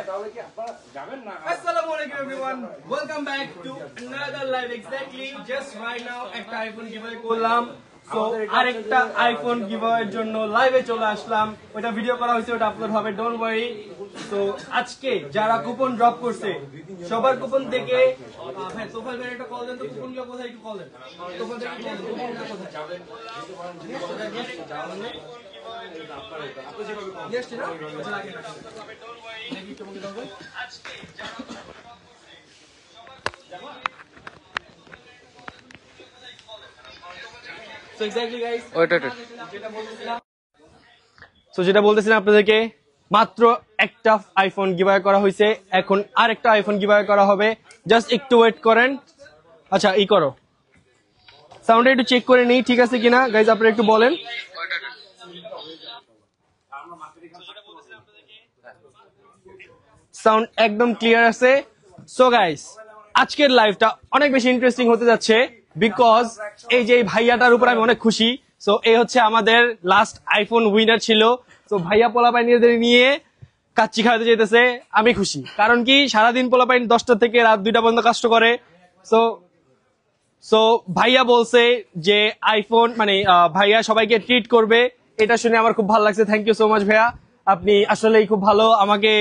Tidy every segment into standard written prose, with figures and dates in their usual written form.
Assalamualaikum everyone. Welcome back to another live. Exactly just right now একটা iPhone giveaway করলাম। So আরেকটা iPhone giveaway এর জন্য লাইভে চলে আসলাম। ওটা ভিডিও করা হয়েছে, ওটা আপলোড হবে, ডোন্ট ওয়ারি। তো আজকে যারা কুপন ড্রপ করছে সবার কুপন থেকে ভাই তোফাল ভাই একটা কল দেন তো, কুপনগুলো কোথায় একটু কল দেন। তোফাল ভাই কল দেন, কুপনগুলো কোথায় যাবেন? যেটা বলতেছিলাম আপনাদেরকে, মাত্র একটা আইফোন গিভঅ্যাওয়ে করা হয়েছে, এখন আরেকটা আইফোন গিভঅ্যাওয়ে করা হবে, জাস্ট একটু ওয়েট করেন। আচ্ছা ই করো, সাউন্ডটা একটু চেক করে নেই ঠিক আছে কিনা গাইজ, আপনারা একটু বলেন। সাউন্ড একদম ক্লিয়ার আছে। সো গাইস আজকের লাইভটা অনেক বেশি ইন্টারেস্টিং হতে যাচ্ছে, বিকজ এই যে ভাইয়াটার উপর আমি অনেক খুশি। সো এই হচ্ছে আমাদের লাস্ট আইফোন উইনার ছিল। তো ভাইয়া পোলাপাইনদের নিয়ে কাচ্চি খাওয়াতে যেতেছে, আমি খুশি। কারণ কি সারাদিন পোলাপাইন 10টা থেকে রাত 2টা পর্যন্ত কষ্ট করে। সো ভাইয়া বলছে যে আইফোন মানে ভাইয়া সবাইকে ট্রিট করবে, এটা শুনে আমার খুব ভালো লাগছে। থ্যাংক ইউ সো মাচ ভাইয়া, আপনি আসলেই খুব ভালো। আমাকে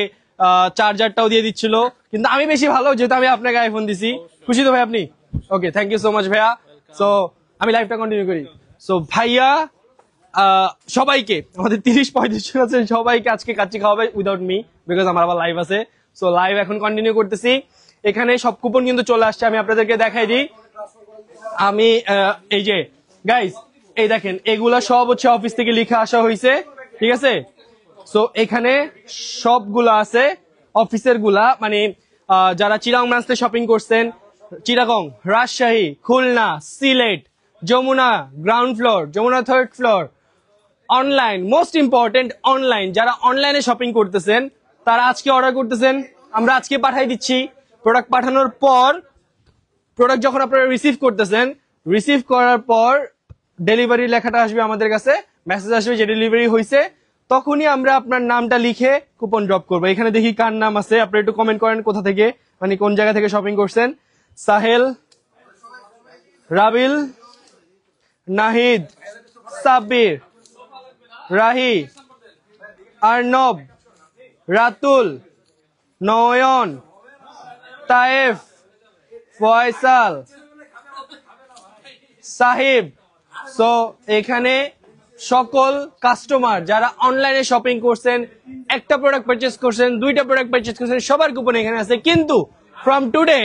চার্জারটাও দিয়ে দিচ্ছিল, কিন্তু আমি বেশি ভালো যেহেতু আমি আপনাকে আইফোন দিছি। খুশি তো ভাই আপনি? ওকে, থ্যাংক ইউ সো মাচ ভাইয়া। সো আমি লাইভটা কন্টিনিউ করি। সো ভাইয়া সবাইকে, আমাদের 30-35 জন আছে, সবাইকে আজকে কাচ্চি খাওয়াবে উইদাউট মি, বিকজ আমার আবার লাইভ আছে। সো লাইভ এখন কন্টিনিউ করতেছি। এখানে সব কুপন কিন্তু চলে আসছে, আমি আপনাদেরকে দেখাই দিই। আমি এই যে গাইস এই দেখেন, এগুলা সব হচ্ছে অফিস থেকে লিখে আসা হয়েছে, ঠিক আছে? সো এখানে সবগুলা আছে অফিসের গুলা, মানে যারা চিরাং ব্রাঞ্চ থেকে শপিং করছেন, Chittagong, Rajshahi, Khulna, Sylhet, Jamuna ground floor, Jamuna 3rd floor, online, most important online, যারা অনলাইনে শপিং করতেছেন তারা আজকে অর্ডার করতেছেন, আমরা আজকে পাঠাই দিচ্ছি। প্রোডাক্ট পাঠানোর পর, প্রোডাক্ট যখন আপনারা রিসিভ করতেছেন, রিসিভ করার পর ডেলিভারি লেখাটা আসবে আমাদের কাছে, মেসেজ আসবে যে ডেলিভারি হয়েছে, তখনই আমরা আপনার নামটা লিখে কুপন ড্রপ করবো। এখানে দেখি কার নাম আছে, আপনারা একটু কমেন্ট করেন কোথা থেকে, মানে কোন জায়গা থেকে শপিং করছেন। সাহেল, রাবিল, নাহিদ, সাব্বির, রাহি, আর্নব, রাতুল, নয়ন, তায়েফ, ফয়সাল, সাহিব। সো এখানে সকল কাস্টমার যারা অনলাইনে শপিং করছেন, একটা প্রোডাক্ট পারচেজ করছেন, 2টা প্রোডাক্ট পারচেজ করছেন, সবার কুপন এখানে আছে। কিন্তু ফ্রম টুডে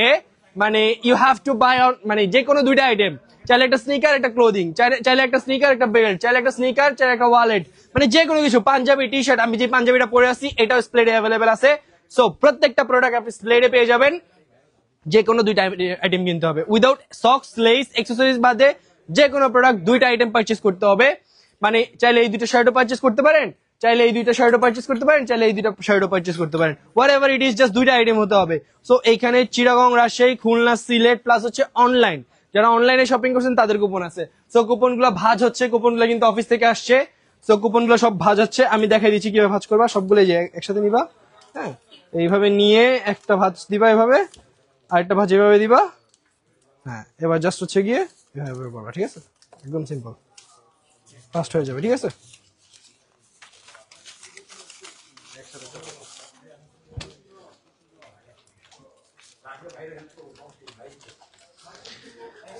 মানে ইউ হ্যাভ টু বাই মানে যে কোনো 2টা আইটেম, চাইলে একটা স্নিকার, একটা ক্লোদিং, চাইলে একটা স্নিকার, একটা বেল্ট, চাইলে একটা স্নিকার, চাইলে একটা ওয়ালেট, মানে যে কোনো কিছু, পাঞ্জাবি, টি শার্ট, আমি যে পাঞ্জাবিটা পরে আসছি এটাও স্প্লেডে অ্যাভেলেবেল আছে। সো প্রত্যেকটা প্রোডাক্ট আপনি স্প্লেডে পেয়ে যাবেন। যে কোনো 2টা আইটেম কিনতে হবে, উইদাউট সক্স, লেস, অ্যাক্সেসরিজ বাদে যে কোনো প্রোডাক্ট 2টা আইটেম পারচেজ করতে হবে। মানে চাইলে এই 2টা শার্টও পারচেজ করতে পারেন, চাইলে এই 2টা শার্টও পারচেজ করতে পারেন, চাইলে এই 2টা শার্টও পারচেজ করতে পারেন, what ever it is, just 2টা আইটেম হতে হবে। সো এইখানে চিটাগং, রাজশাহী, খুলনা, সিলেট প্লাস হচ্ছে অনলাইন, যারা অনলাইনে শপিং করছেন তাদের কুপন আছে। সো কুপনগুলো ভাঁজ হচ্ছে, কুপনগুলো কিন্তু অফিস থেকে আসছে। সো কুপনগুলো সব ভাঁজ হচ্ছে, আমি দেখাই দিচ্ছি কিভাবে ভাঁজ করবা। সবগুলো যে একসাথে নিবা, হ্যাঁ এইভাবে নিয়ে একটা ভাঁজ দিবা, এভাবে আরেকটা ভাঁজ এভাবে দিবা, হ্যাঁ এবার জাস্ট হচ্ছে গিয়ে এভাবে করবা, ঠিক আছে? একদম সিম্পল, ফাস্ট হয়ে যাবে, ঠিক আছে?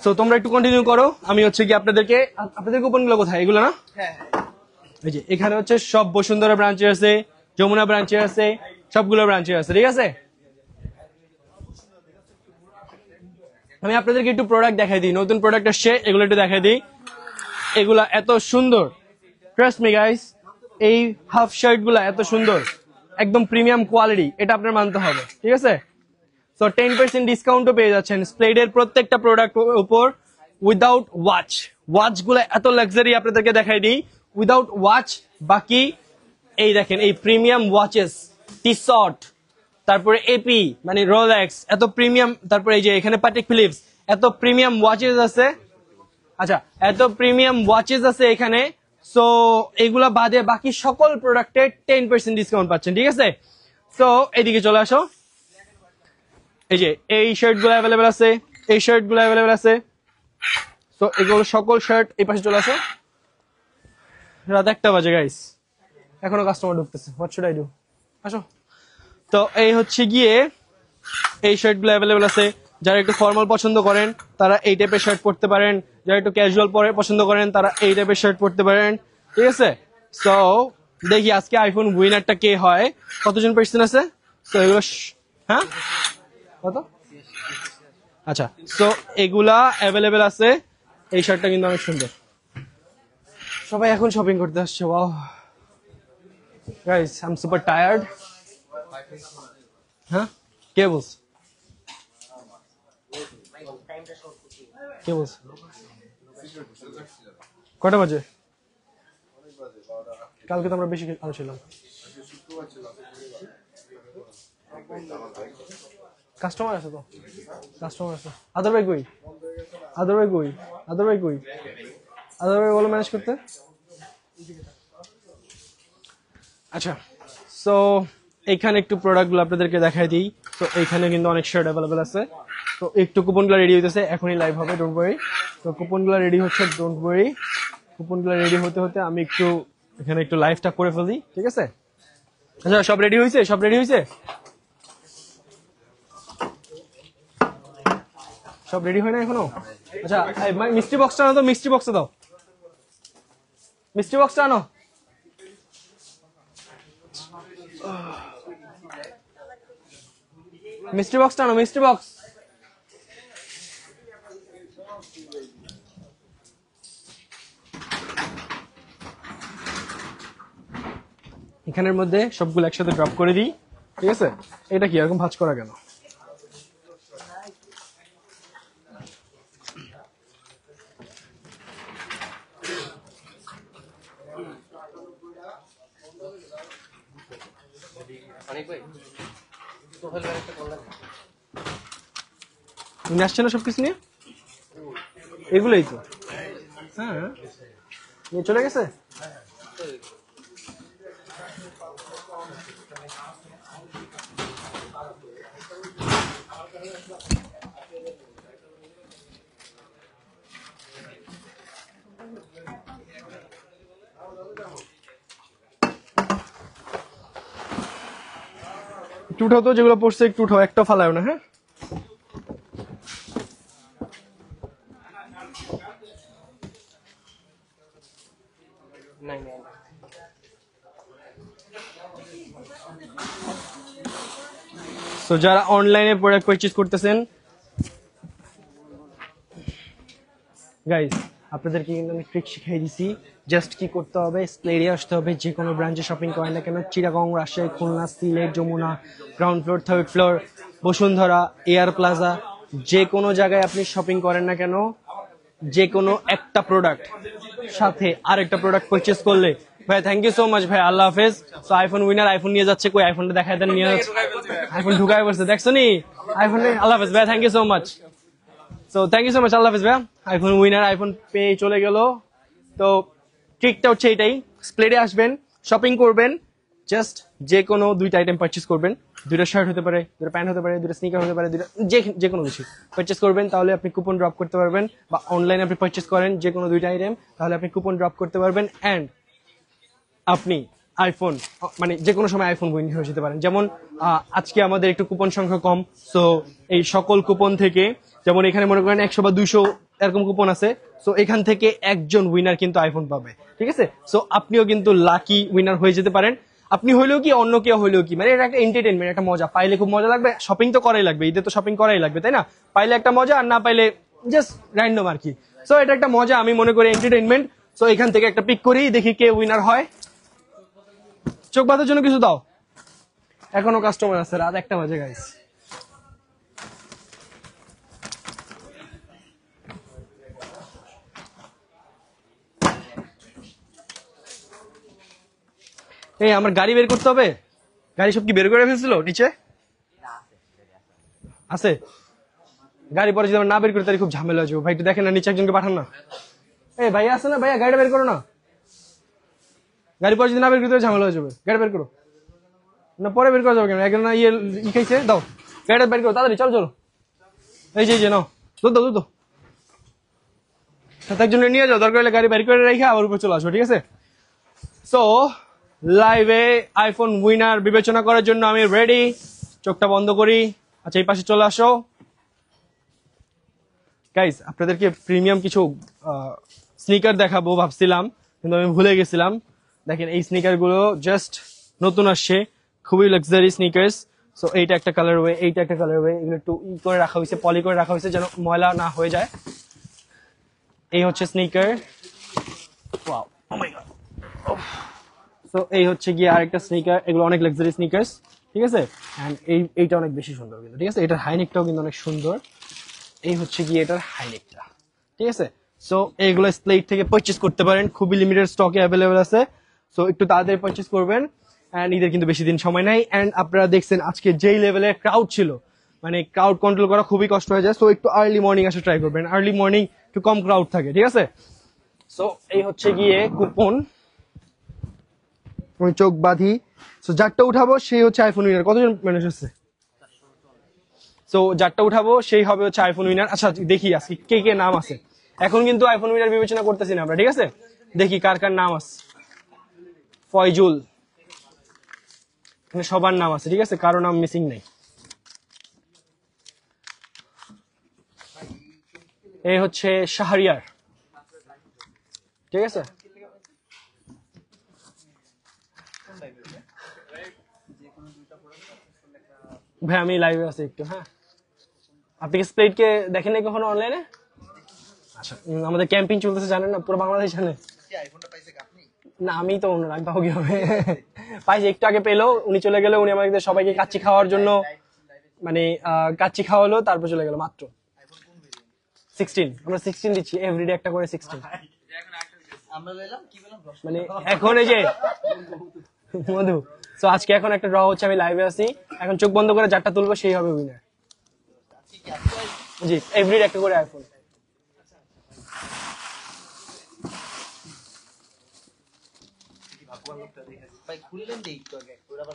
সো তোমরা একটু কন্টিনিউ করো, আমি হচ্ছে কি আপনাদের কুপনগুলো কোথায়, এগুলো না? এই যে এখানে হচ্ছে সব বসুন্ধরা ব্রাঞ্চে আছে, যমুনা ব্রাঞ্চে আছে, সবগুলো ব্রাঞ্চে আছে, ঠিক আছে? আমি আপনাদেরকে একটু প্রোডাক্ট দেখাই দিই, নতুন প্রোডাক্ট আসছে, এগুলো একটু দেখাই দিই। এগুলা এত সুন্দর, ট্রাস্ট মি গাইস, এই হাফ শার্ট গুলা এত সুন্দর, একদম প্রিমিয়াম কোয়ালিটি, এটা আপনার মানতে হবে, ঠিক আছে? সো 10% ডিসকাউন্টও পেয়ে যাচ্ছেন স্প্লেডের প্রত্যেকটা প্রোডাক্ট উপর, উইদাউট ওয়াচ। ওয়াচ গুলা এত লাক্সারি, আপনাদেরকে দেখাই দিই উইদাউট ওয়াচ। বাকি এই দেখেন, এই প্রিমিয়াম ওয়াচেস, টি-শর্ট, তারপরে এপি মানে রোলেক্স, এত প্রিমিয়াম, তারপরে এই যে এখানে প্যাটেক ফিলিপস, এত প্রিমিয়াম ওয়াচেস আছে। আচ্ছা, এত প্রিমিয়াম ওয়াচেস আছে এখানে। সো এগুলা বাদে বাকি সকল প্রোডাক্টে 10% ডিসকাউন্ট পাচ্ছেন, ঠিক আছে? সো এইদিকে চলে আসো, এই যে এই শার্ট গুলো অ্যাভেলেবেল আছে, এই শার্ট গুলো অ্যাভেলেবেল আছে। তো এগুলো সকল শার্ট এই পাশে চলে আসো। রাত 1টা বাজে গাইস, এখনো কাস্টমার ঢুকতেছে, হোয়াট শুড আই ডু। আসো। তো এই হচ্ছে গিয়ে এই শার্ট গুলো অ্যাভেলেবেল আছে। যারা একটু ফর্মাল পছন্দ করেন তারা এই টাইপের শার্ট পরতে পারেন, যারা একটু ক্যাজুয়াল পরে পছন্দ করেন তারা এই টাইপের শার্ট পরতে পারেন, ঠিক আছে। সো দেখি আজকে আইফোন উইনারটা কে হয়, কতজন পার্সন আছে। তো এগুলো হ্যাঁ কত, আচ্ছা। সো এগুলা অ্যাভেলেবেল আছে। এই শার্টটা কিন্তু অনেক সুন্দর, সবাই এখন শপিং করতে আসছে। Wow guys, I am super tired. হ্যাঁ কে বলছে, কে বলছে, কটা বাজে? কালকে তো আমরা বেশি আলো ছিলাম। কাস্টমার আছে তো, কাস্টমার আছে। আদার ভাই কই, আদার ভাই কই, আদার ভাই কই, আদার ভাই বলো ম্যানেজ করতে। আচ্ছা, সো এখানে একটু প্রোডাক্টগুলো আপনাদেরকে দেখাই দিই। তো এখানে কিন্তু অনেক শার্ট অ্যাভেলেবেল আছে। তো একটু কুপনগুলো রেডি হইতেছে, এখনই লাইভ হবে, ডোন্ট ওয়ারি। তো কুপনগুলো রেডি হচ্ছে, ডোন্ট ওয়ারি। কুপনগুলো রেডি হতে হতে আমি একটু এখানে একটু লাইভটা করে ফেলি, ঠিক আছে। আচ্ছা সব রেডি হয়েছে, সব রেডি হয়েছে, সব রেডি হয় না এখনো। আচ্ছা মিষ্টি বক্সটা আনো তো, মিষ্টি বক্সটা দাও, মিষ্টি বক্সটা আনো। মিষ্টি বক্সটা আনো, মিষ্টি বক্স। এখানের মধ্যে সবগুলো একসাথে ড্রপ করে দিই, ঠিক আছে। এটা কি এরকম ভাঁজ করা কেন? উনি আসছে না সবকিছু নিয়ে, এগুলোই তো। হ্যাঁ নিয়ে চলে গেছে। একটু উঠাও তো, যেগুলো পড়ছে একটু উঠাও, একটা ফালায় না। হ্যাঁ তো যারা অনলাইনে প্রোডাক্ট পারচেজ করতেছেন গাইস, আপনাদেরকে কিন্তু আমি ট্রিক শিখিয়ে দিছি। জাস্ট কি করতে হবে, স্প্লেডে আসতে হবে। যে কোনো ব্রাঞ্চে শপিং করেন না কেন, Chittagong, Rajshahi, Khulna, Sylhet, Jamuna, ground floor, third floor, Bashundhara, air plaza, যে কোনো জায়গায় আপনি শপিং করেন না কেন, যে কোনো একটা প্রোডাক্ট সাথে আরেকটা প্রোডাক্ট পারচেজ করলে, ভাই থ্যাংক ইউ সো মাচ ভাই, আল্লাহ হাফেজ। তো আইফোন উইনার আইফোন নিয়ে যাচ্ছে, কই আইফোনটা দেখায় দেন, নিয়ে যাচ্ছে আইফোন ঢুকায় পড়ছে, দেখছো নি আইফোন। আল্লাহ হাফেজ ভাই, thank you so much. So thank you so much, আল্লাহ হাফেজ ভাই। আইফোন উইনার আইফোন পেয়ে চলে গেল। তো ট্রিকটা হচ্ছে এটাই, স্প্লেডে আসবেন, শপিং করবেন, জাস্ট যে কোনো দুইটা আইটেম পারচেজ করবেন। দুইটা শার্ট হতে পারে, দুটো প্যান্ট হতে পারে, দুটো স্নিকার হতে পারে, দুটো যে কোনো কিছু পারচেজ করবেন, তাহলে আপনি কুপন ড্রপ করতে পারবেন। বা অনলাইনে আপনি পারচেজ করেন যে কোনো দুইটা আইটেম, তাহলে আপনি কুপন ড্রপ করতে পারবেন। অ্যান্ড আপনি আইফোন মানে যে কোনো সময় আইফোন উইন হয়ে যেতে পারেন। যেমন আজকে আমাদের একটু কুপন সংখ্যা কম, সো এই সকল কুপন থেকে, যেমন এখানে মনে করেন 100 বা 200 এরকম কুপন আছে, সো এখান থেকে একজন উইনার কিন্তু আইফোন পাবে, ঠিক আছে। সো আপনিও কিন্তু লাকি উইনার হয়ে যেতে পারেন। আপনি হইলেও কি, অন্য কেউ হইলেও কি, মানে এটা একটা এন্টারটেনমেন্ট, একটা মজা। পাইলে খুব মজা লাগবে, শপিং তো করাই লাগবে, ঈদে তো শপিং করাই লাগবে, তাই না? পাইলে একটা মজা, আর না পাইলে জাস্ট র্যান্ডম আর কি। সো এটা একটা মজা, আমি মনে করি এন্টারটেনমেন্ট। সো এখান থেকে একটা পিক করি, দেখি কে উইনার হয়। চোখ বাঁধার জন্য কিছু দাও, এখনো কাস্টমার আছে, রাত 1টা বাজে গাইস। এই আমার গাড়ি বের করতে হবে, গাড়ি সব কি বের করে ফেলছিল নিচে আছে? গাড়ি পরে যদি আমরা না বের করি তাহলে খুব ঝামেলা হয়ে যাবে। ভাই একটু দেখেন না, নিচে একজনকে পাঠান না। এই ভাইয়া আছে না, ভাইয়া গাড়িটা বের করো না। গাড়ি পরে যদি না বের করতে ঝামেলা হয়ে যাবে, গাড়ি বের করো, না পরে বের করা যাবে কেন, এখন না ইয়ে ই খাইছে, দাও গাড়িটা বের করো তাড়াতাড়ি, চলো চলো, এই যে নাও, দুধ দাও দুধ দাও, সাথে একজনে নিয়ে যাও, দরকার হলে গাড়ি বের করে রেখে আবার উপর চলে আসো, ঠিক আছে? সো লাইভে আইফোন উইনার বিবেচনা করার জন্য আমি রেডি। চোখটা বন্ধ করি। আচ্ছা এই পাশে চলে আসো গাইস, আপনাদেরকে প্রিমিয়াম কিছু স্নিকার দেখাবো ভাবছিলাম, কিন্তু আমি ভুলে গেছিলাম। দেখেন এই স্নিকার গুলো জাস্ট নতুন আসছে, খুবই লাক্সারি স্নিকার্স। সো এইটা একটা কালার ওয়ে, এইটা একটা কালার ওয়ে, এগুলো একটু ই করে রাখা হয়েছে, পলি করে রাখা হয়েছে যেন ময়লা না হয়ে যায়। এই হচ্ছে স্নিকার, ওয়াও ও মাই গড। সো এই হচ্ছে গিয়ে আরেকটা স্নিকার, এগুলো অনেক লাক্সারি স্নিকার্স, ঠিক আছে? এন্ড এইটা অনেক বেশি সুন্দর কিন্তু, ঠিক আছে? এটার হাইনেকটাও কিন্তু অনেক সুন্দর। এই হচ্ছে গিয়ে এটার হাইনেকটা, ঠিক আছে? সো এইগুলো স্প্লেট থেকে পারচেজ করতে পারেন, খুবই লিমিটেড স্টকে অ্যাভেলেবেল আছে। সো একটু তাড়াতাড়ি পারচেজ করবেন, এন্ড ঈদের কিন্তু বেশি দিন সময় নাই। এন্ড আপনারা দেখছেন আজকে যেই লেভেলের ক্রাউড ছিল, মানে ক্রাউড কন্ট্রোল করা খুবই কষ্ট হয়ে যায়। সো একটু আর্লি মর্নিং আসে ট্রাই করবেন, আর্লি মর্নিং একটু কম ক্রাউড থাকে, ঠিক আছে? সো এই হচ্ছে গিয়ে কুপন, আমি চোখ বাঁধি। সো যারটা উঠাবো সেই হচ্ছে আইফোন উইনার। কতজন মানুষ আছে? সো যারটা উঠাবো সেই হবে হচ্ছে আইফোন উইনার। আচ্ছা দেখি আজকে কে কে নাম আছে। এখন কিন্তু আইফোন উইনার বিবেচনা করতেছি না আমরা, ঠিক আছে? দেখি কার কার নাম আছে। ফয়জুল, সবার নাম আছে, ঠিক আছে? কারো নাম মিসিং নেই। এই হচ্ছে শাহরিয়ার, ঠিক আছে? ভাই আমি লাইভে আছি একটু, হ্যাঁ। আপনি কি স্প্লেটকে দেখেন নাই কখনো অনলাইনে? আচ্ছা আমাদের ক্যাম্পিং চলতেছে জানেন না, পুরো বাংলাদেশ জানে না। আমি তো অন্য আমি পাবো কি হবে পাইছে, একটু আগে পেলো, উনি চলে গেল, উনি আমাদের সবাইকে কাচ্চি খাওয়ার জন্য মানে কাচ্চি খাওয়ালো, তারপর চলে গেল। মাত্র 16, আমরা 16 দিচ্ছি এভরিডে একটা করে 16। মানে এখন এই যে মধু, তো আজকে এখন একটা ড্র হচ্ছে, আমি লাইভে আছি এখন, চোখ বন্ধ করে যারটা তুলবো সেই হবে উইনার। জি এভরিডে একটা করে আইফোন।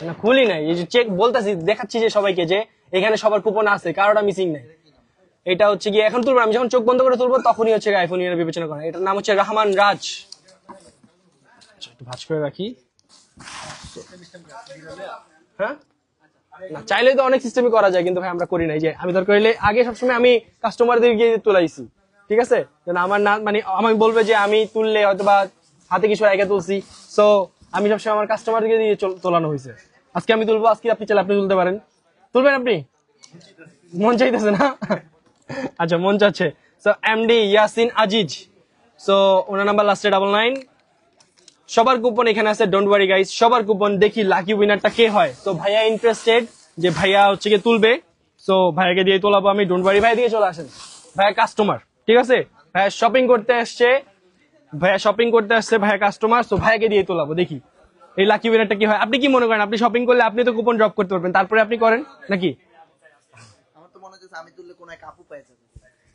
না খুলি নাই, এই যে চেক বলতেছি, দেখাচ্ছি যে সবাইকে যে এখানে সবার কুপন আছে, কারোটা মিসিং নাই। এটা হচ্ছে গিয়ে এখন তুলবো, আমি যখন চোখ বন্ধ করে তুলবো তখনই হচ্ছে আইফোন এর বিবেচনা করা। এটার নাম হচ্ছে রহমান রাজ। একটু ভাঁজ করে রাখি। হ্যাঁ না চাইলে তো অনেক সিস্টেমই করা যায়, কিন্তু ভাই আমরা করি নাই। যে আমি দরকার হলে আগে সবসময় আমি কাস্টমারদের গিয়ে তুলাইছি, ঠিক আছে? আমার না মানে আমি বলবে যে আমি তুললে হয়তো বা হাতে কিছু একা তুলছি, সো আমি সবসময় আমার কাস্টমারকে দিয়ে তোলানো হয়েছে। আজকে আমি তুলবো, আজকে আপনি চাইলে আপনি তুলতে পারেন। তুলবেন আপনি? মন চাইতেছে না? আচ্ছা মন চাচ্ছে। So MD Yasin Aziz, so ওনার নাম্বার লাস্টে 99। সবার কুপন এখানে আছে, ডোন্ট ওয়ারি গাইস, সবার কুপন। দেখি লাকি উইনারটা কে হয়। তো ভাইয়া ইন্টারেস্টেড যে ভাইয়া হচ্ছে গিয়ে তুলবে, সো ভাইয়াকে দিয়ে তোলাবো আমি, ডোন্ট ওয়ারি। ভাই দিয়ে চলে আসেন, ভাইয়া কাস্টমার, ঠিক আছে? ভাইয়া শপিং করতে আসছে, ভাইয়া শপিং করতে আসছে, ভাইয়া কাস্টমার, সো ভাইয়াকে দিয়ে তোলাবো। দেখি এই লাকি উইনারটা কি হয়। আপনি কি মনে করেন আপনি শপিং করলে আপনি তো কুপন ড্রপ করতে পারবেন, তারপরে আপনি করেন নাকি? আমার তো মনে হচ্ছে আমি তুললে কোন এক আপু পেয়ে যাবে।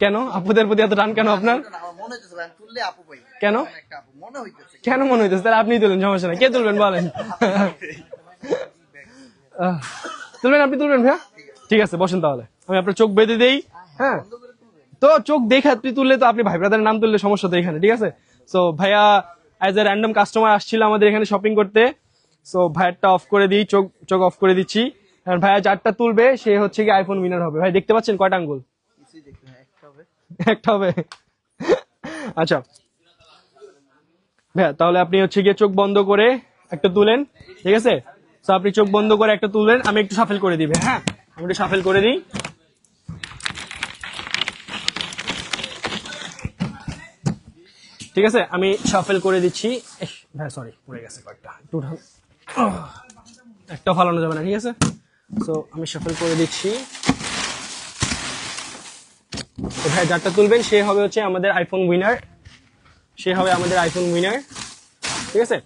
কেন আপুদের প্রতি এত টান কেন আপনার? আমার মনে হচ্ছে আমি তুললে আপু পাই। কেন একটা আপু মনে হইতেছে। কেন মনে হইতেছে? তাহলে আপনি তুলেন, সমস্যা নাই। কে তুলবেন বলেন? তুলবেন আপনি, তুলবেন ভাইয়া? ঠিক আছে বসেন, তাহলে আমি আপনার চোখ বেঁধে দেই। হ্যাঁ তো চোখ দেখে আপনি তুললে তো আপনি ভাই ব্রাদারের নাম তুললে সমস্যা তো এখানে, ঠিক আছে? সো ভাইয়া অ্যাজ এ র্যান্ডম কাস্টমার আসছিল আমাদের এখানে শপিং করতে, সো ভাইয়ারটা অফ করে দিই, চোখ অফ করে দিচ্ছি। ভাইয়া যারটা তুলবে সে হচ্ছে কি আইফোন উইনার হবে। ভাই দেখতে পাচ্ছেন কয়টা আঙ্গুল? একটা হবে। আচ্ছা ভাইয়া তাহলে আপনি হচ্ছে গিয়ে চোখ বন্ধ করে একটা তুলেন, ঠিক আছে? তো আপনি চোখ বন্ধ করে একটা তুললেন, আমি একটু শাফেল করে দিবে। হ্যাঁ আমি একটু শাফেল করে দিই। ঠিক আছে আমি শাফেল করে দিচ্ছি। ভাই সরি পড়ে গেছে কয়েকটা, একটু একটা ফালানো যাবে না, ঠিক আছে? সো আমি শাফেল করে দিচ্ছি। তো ভাই যারটা তুলবেন সে হবে হচ্ছে আমাদের আইফোন উইনার, সে হবে আমাদের আইফোন উইনার, ঠিক আছে?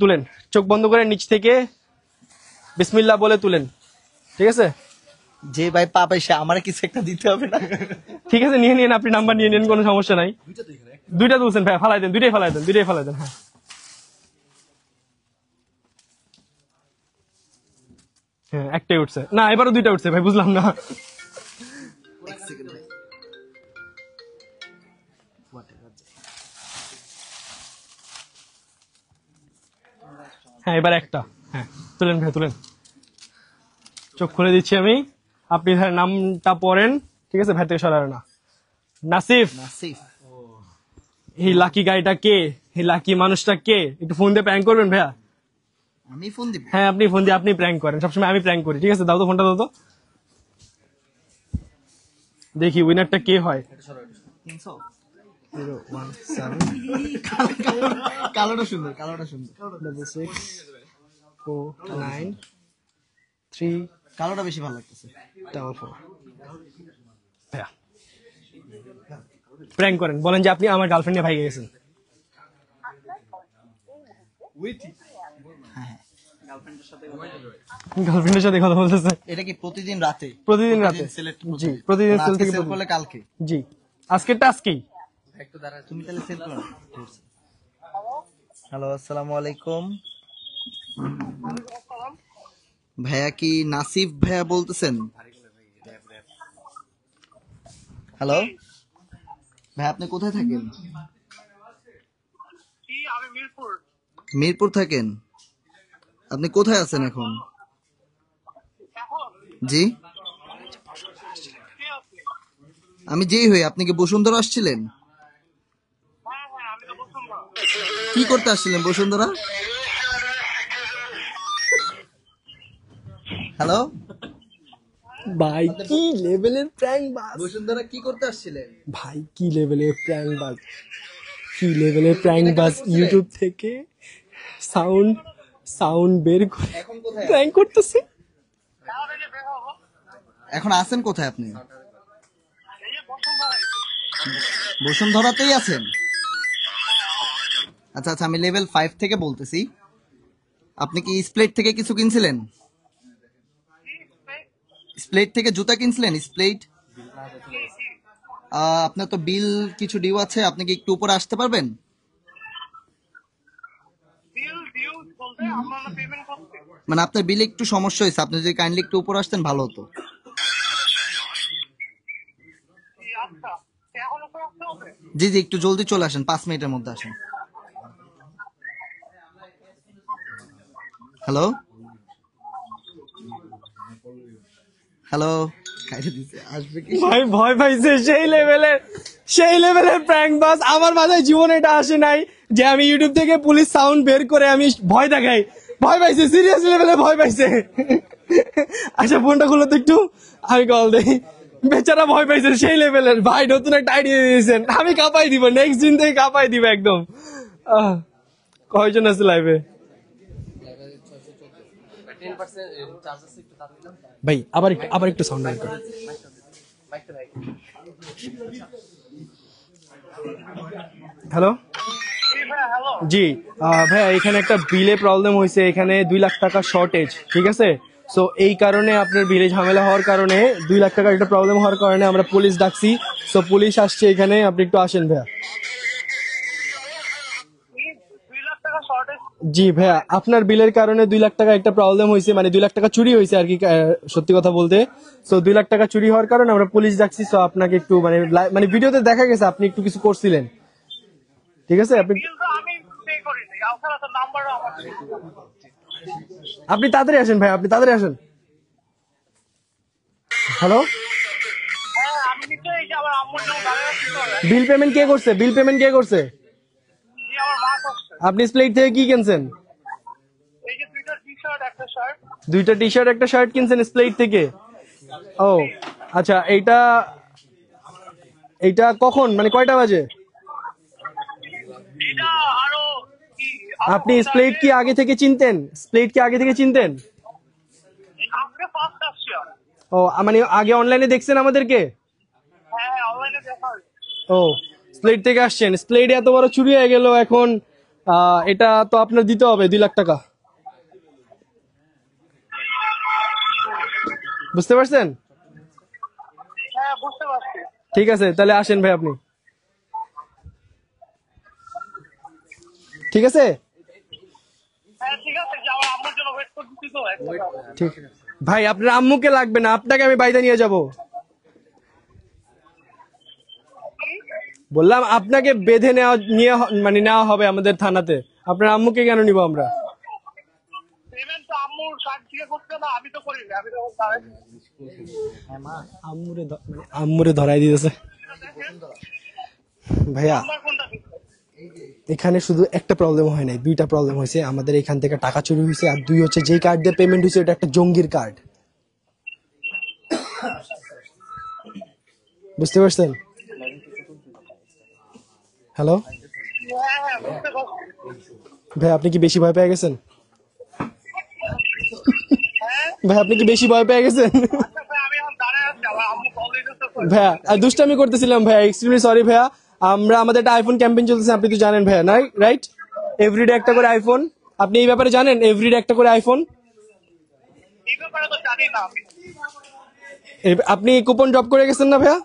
তুলেন, চোখ বন্ধ করে নিচ থেকে বিসমিল্লাহ বলে তুলেন, ঠিক আছে? যে ভাই পা পাইছে আমার কিছু একটা দিতে হবে না? ঠিক আছে নিয়ে নিন, আপনি নাম্বার নিয়ে নিন, কোনো সমস্যা নাই। দুইটা তুলছেন ভাই, ফালাই দেন, দুইটাই ফালাই দেন, দুইটাই ফালাই দেন। হ্যাঁ হ্যাঁ একটাই উঠছে, না এবারও দুইটা উঠছে ভাই, বুঝলাম না। এক সেকেন্ড ভাই। হ্যাঁ এবার একটা, হ্যাঁ তুলেন ভাই তুলেন, চোখ খুলে দিচ্ছি আমি, আপনি ভাই নামটা পড়েন, ঠিক আছে, ভাই থেকে সরাবে না। নাসিফ, নাসিফ। এই লাকি গাইটা কে, এই লাকি মানুষটা কে, একটু ফোন দিয়ে প্র্যাঙ্ক করবেন ভাইয়া। আমি ফোন দিব। হ্যাঁ আপনি ফোন দিয়ে আপনি প্র্যাঙ্ক করেন, সবসময় আমি প্র্যাঙ্ক করি, ঠিক আছে, দাও তো ফোনটা, দাও তো দেখি উইনারটা কে হয়। 300। 017 কালোটা সুন্দর, কালোটা সুন্দর। 6649 কালোটা বেশি ভালো লাগতেছে। 344। ভাইয়া প্র্যাঙ্ক করেন, বলেন যে আপনি আমার গার্লফ্রেন্ড নিয়ে ভাইগে গেছেন। হ্যাঁ। গার্লফ্রেন্ডের সাথে কথা বলতেছে এটা কি প্রতিদিন রাতে? প্রতিদিন রাতে, সিলেক্ট জি প্রতিদিন সেল আজকে থেকে সেল করলে কালকে। জি আজকেরটা আজকেই। তুমি তাহলে সেল করো। হ্যালো, আসসালামু আলাইকুম। ভাইয়া কি নাসিফ ভাইয়া বলতেছেন? হ্যালো ভাই, আপনি কোথায় থাকেন? মিরপুর থাকেন? আপনি কোথায় আছেন এখন? জি আমি যেই হই, আপনি কি বসুন্ধরা আসছিলেন? কি করতে আসছিলেন বসুন্ধরা? হ্যালো ভাই কি লেভেলের প্র্যাঙ্ক বাস, বসুন্ধরা কি করতে আসছিলেন? ভাই কি লেভেলের প্র্যাঙ্ক বাস, কি লেভেলের প্র্যাঙ্ক বাস, ইউটিউব থেকে সাউন্ড সাউন্ড বের করে এখন কোথায়? প্র্যাঙ্ক করতেছে। এখন আছেন কোথায় আপনি? বসুন্ধরাতেই আছেন? আচ্ছা আচ্ছা, আমি লেভেল 5 থেকে বলতেছি। আপনি কি স্প্লেট থেকে কিছু কিনছিলেন? স্প্লেট থেকে জুতা কিনছিলেন? স্প্লেট। আপনার তো বিল কিছু ডিউ আছে, আপনি কি একটু উপরে আসতে পারবেন? মানে আপনার বিলে একটু সমস্যা হয়েছে, আপনি যদি কাইন্ডলি একটু উপরে আসতেন ভালো হতো। জি জি, একটু জলদি চলে আসেন, 5 মিনিটের মধ্যে আসেন। হ্যালো হ্যালো, আসবে কি? ভাই ভয় পাইছে সেই লেভেলের প্র্যাঙ্ক বাস, আমার মাথায় জীবনে এটা আসে নাই যে আমি ইউটিউব থেকে পুলিশ সাউন্ড বের করে আমি ভয় দেখাই। ভয় পাইছে, সিরিয়াস লেভেলে ভয় পাইছে। আচ্ছা ফোনটা খুলো তো একটু, আমি কল দেই। বেচারা ভয় পাইছে সেই লেভেলের, ভাই নতুন একটা আইডিয়া দিয়েছেন, আমি কাঁপাই দিব, নেক্সট দিন থেকে কাঁপাই দিব একদম। কয়জন আছে লাইভে? ভাই আবার একটু সাউন্ড বের করো। হ্যালো জি ভাইয়া, এখানে একটা বিলে প্রবলেম হয়েছে, এখানে 2 লাখ টাকা শর্টেজ, ঠিক আছে, সো এই কারণে আপনার বিলে ঝামেলা হওয়ার কারণে 2 লাখ টাকার একটা প্রবলেম হওয়ার কারণে আমরা পুলিশ ডাকছি, সো পুলিশ আসছে এখানে, আপনি একটু আসেন ভাইয়া। জি ভাইয়া, আপনার বিলের কারণে 2 লাখ টাকা একটা প্রবলেম হয়েছে, মানে 2 লাখ টাকা চুরি হয়েছে আর কি, সত্যি কথা বলতে। সো 2 লাখ টাকা চুরি হওয়ার কারণে আমরা পুলিশ ডাকছি, সো আপনাকে একটু মানে ভিডিওতে দেখা গেছে আপনি একটু কিছু করছিলেন, ঠিক আছে, আপনি তাড়াতাড়ি আসেন ভাই, আপনি তাড়াতাড়ি আসেন। হ্যালো, বিল পেমেন্ট কে করছে, বিল পেমেন্ট কে করছে? আপনি স্প্লেট থেকে কি কিনছেন? দুইটা টি শার্ট একটা শার্ট কিনছেন স্প্লেট থেকে? ও আচ্ছা, এইটা এইটা কখন, মানে কয়টা বাজে? আপনি স্প্লেট কি আগে থেকে চিনতেন? স্প্লেট কি আগে থেকে চিনতেন? ও মানে আগে অনলাইনে দেখছেন আমাদেরকে? ও স্প্লেট থেকে আসছেন, স্প্লেট এত বড় চুরি হয়ে গেল এখন, এটা তো আপনার দিতে হবে 2 লাখ টাকা, বুঝতে পারছেন? ঠিক আছে তাহলে আসেন ভাই আপনি, ঠিক আছে, ঠিক। ভাই আপনার আম্মুকে লাগবে না, আপনাকে আমি বাইরে নিয়ে যাব। বললাম আপনাকে বেঁধে নেওয়া নিয়ে মানে নেওয়া হবে আমাদের থানাতে। আপনার আম্মুকে কেন নিব আমরা? পেমেন্ট তো আম্মুর কার্ড দিয়ে করতে না, আমি তো করিনি, আমি তো আম্মুরে ধরাই দিতেছে। ভাইয়া আমার কোনটা এখানে শুধু একটা প্রবলেম হয় নাই, দুইটা প্রবলেম হয়েছে। আমাদের এখান থেকে টাকা চুরি হয়েছে, আর দুই হচ্ছে যে কার্ড দিয়ে পেমেন্ট হয়েছে ওটা একটা জঙ্গির কার্ড। বুঝতে পারছেন? হ্যালো হ্যাঁ বুঝতে পারছি। ভাই, আপনি কি বেশি ভয় পেয়ে গেছেন? হ্যাঁ ভাই আপনি কি বেশি ভয় পেয়ে গেছেন? আচ্ছা ভাই, আমি এখন দাঁড়ায় আছি, আমার আম্মু কল দিতেছে। ভাইয়া আর দুষ্টামি করতেছিলাম ভাইয়া, এক্সট্রিমলি সরি ভাইয়া। আমরা আমাদের একটা আইফোন ক্যাম্পেইন চলতেছে, আপনি তো জানেন ভাইয়া, নাই রাইট? এভরিডে একটা করে আইফোন, আপনি এই ব্যাপারে জানেন? এভরিডে একটা করে আইফোন। এই ব্যাপারে তো জানি না আমি। আপনি কুপন ড্রপ করে গেছেন না ভাইয়া?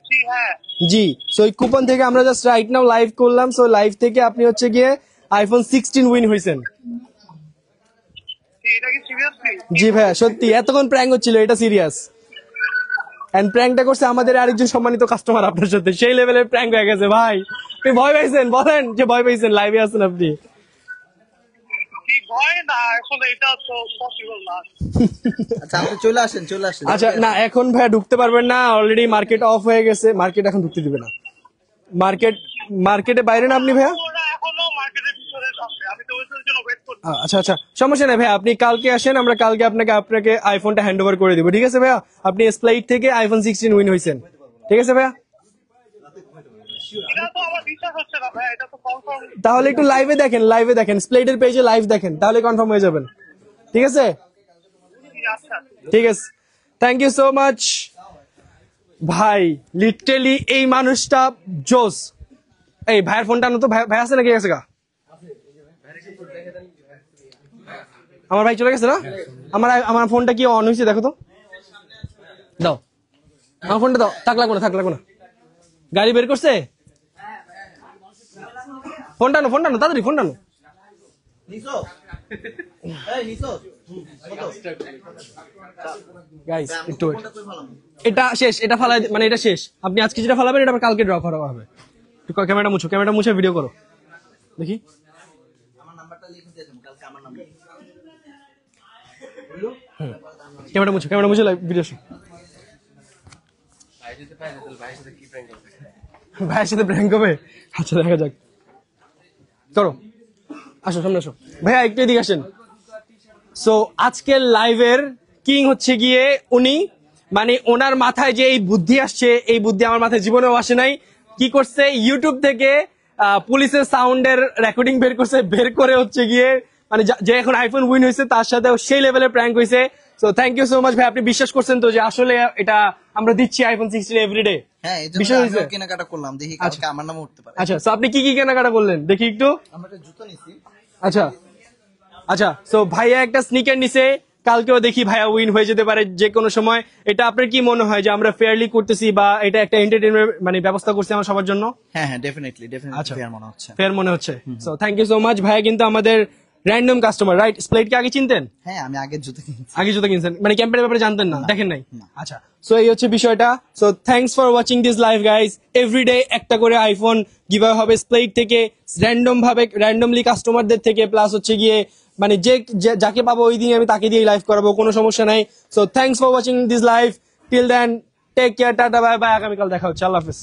জি হ্যাঁ। জি, সো এই কুপন থেকে আমরা জাস্ট রাইট নাও লাইভ করলাম। সো লাইভ থেকে আপনি হচ্ছে গিয়ে আইফোন 16 উইন হয়েছেন। জি, এটা কি সিরিয়াসলি? জি ভাইয়া সত্যি, এতক্ষণ প্র্যাঙ্ক হচ্ছিল, এটা সিরিয়াস। এন্ড প্র্যাঙ্কটা করছে আমাদের আরেকজন সম্মানিত কাস্টমার আপনার সাথে, সেই লেভেলের প্র্যাঙ্ক হয়ে গেছে ভাই। আপনি ভয় পাইছেন? বলেন যে ভয় পাইছেন, লাইভে আছেন আপনি। কি ভয় না, আসলে এটা তো পসিবল না। আচ্ছা আপনি চলে আসেন, চলে আসেন। আচ্ছা না, এখন ভাইয়া ঢুকতে পারবেন না, অলরেডি মার্কেট অফ হয়ে গেছে। মার্কেট এখন ঢুকতে দিবে না। মার্কেটে বাইরে না আপনি ভাইয়া? ওরা এখনো মার্কেটের ভিতরে আছে, আমি তো ওদের জন্য ওয়েট করছি। আচ্ছা আচ্ছা, সমস্যা নেই ভাইয়া, আপনি কালকে আসেন, আমরা কালকে আপনাকে আইফোনটা হ্যান্ড ওভার করে দিব। ঠিক আছে ভাইয়া? আপনি স্প্লাইট থেকে আইফোন 16 উইন হয়েছেন। ঠিক আছে ভাইয়া? এটা তো আমার বিশ্বাস হচ্ছে না ভাই, এটা তো কনফার্ম। তাহলে একটু লাইভে দেখেন, স্প্লাইটের পেজে লাইভ দেখেন, তাহলে কনফার্ম হয়ে যাবেন। ঠিক আছে? আচ্ছা ঠিক আছে, থ্যাংক ইউ সো মাচ ভাই। লিটারেলি এই মানুষটা জোস। এই ভাইয়ের ফোনটা আনো তো, ভাই আছে নাকি? গেছে গা? আমার ভাই চলে গেছে না? আমার ফোনটা কি অন হয়েছে দেখো তো, দাও আমার ফোনটা দাও। থাক লাগবো না। গাড়ি বের করছে? ফোনটা আনো তাড়াতাড়ি, ফোনটা আনো। গাইস একটু wait। এটা শেষ, এটা ফালাই, মানে এটা শেষ। আপনি আজকে যেটা ফালাবেন এটা আবার কালকে ড্র করা হবে। ক্যামেরাটা মুছে ভিডিও করো দেখি। ক্যামেরাটা মুছে ভিডিও। ভাইয়ের সাথে প্র্যাঙ্ক হবে? আচ্ছা দেখা যাক, করো। আসো সামনে আসো ভাইয়া, একটু এদিকে আসেন। সো আজকের লাইভের কিং হচ্ছে গিয়ে উনি, মানে ওনার মাথায় যে এই বুদ্ধি আসছে, এই বুদ্ধি আমার মাথায় জীবনেও আসে নাই। কি করছে, ইউটিউব থেকে পুলিশের সাউন্ডের রেকর্ডিং বের করে হচ্ছে গিয়ে, মানে যে এখন আইফোন উইন হয়েছে তার সাথে সেই লেভেলের প্র্যাঙ্ক হয়েছে। So thank you so much ভাই, আপনি বিশ্বাস করছেন তো যে আসলে এটা আমরা দিচ্ছি আইফোন 16 এভরিডে? হ্যাঁ এই জন্য বিষয় হয়েছে? আমিও কেনাকাটা করলাম, দেখি কালকে আমার নামে উঠতে পারে। আচ্ছা, সো আপনি কি কি কেনাকাটা করলেন দেখি একটু। আমরা একটা জুতো নিছি। আচ্ছা, সো ভাইয়া একটা স্নিকার নিছে, কালকেও দেখি ভাইয়া উইন হয়ে যেতে পারে যে কোনো সময়। এটা আপনার কি মনে হয় যে আমরা ফেয়ারলি করতেছি, বা এটা একটা এন্টারটেইনমেন্ট মানে ব্যবস্থা করছি আমরা সবার জন্য? হ্যাঁ হ্যাঁ ডেফিনেটলি আচ্ছা। ফেয়ার মনে হচ্ছে। ফেয়ার মনে হচ্ছে। So thank you so much ভাইয়া, কিন্তু আমাদের র্যান্ডম কাস্টমার, রাইট? স্প্লাইট কে আগে চিনতেন? হ্যাঁ আমি আগের জুতো কিনছি। আগে জুতো কিনছেন, মানে ক্যাম্পের ব্যাপারে জানতেন না, দেখেন নাই? না। আচ্ছা, সো এই হচ্ছে বিষয়টা। So thanks for watching this live guys. Every day একটা করে আইফোন গিভ হবে স্প্লাইট থেকে, র্যান্ডমলি কাস্টমারদের থেকে, প্লাস হচ্ছে গিয়ে মানে যাকে পাবো ওই দিন আমি তাকে দিয়ে লাইভ করাবো, কোনো সমস্যা নাই। So thanks for watching this live. Till then take care, tata bye bye, আগামীকাল দেখা হচ্ছে, আল্লাহ হাফেজ।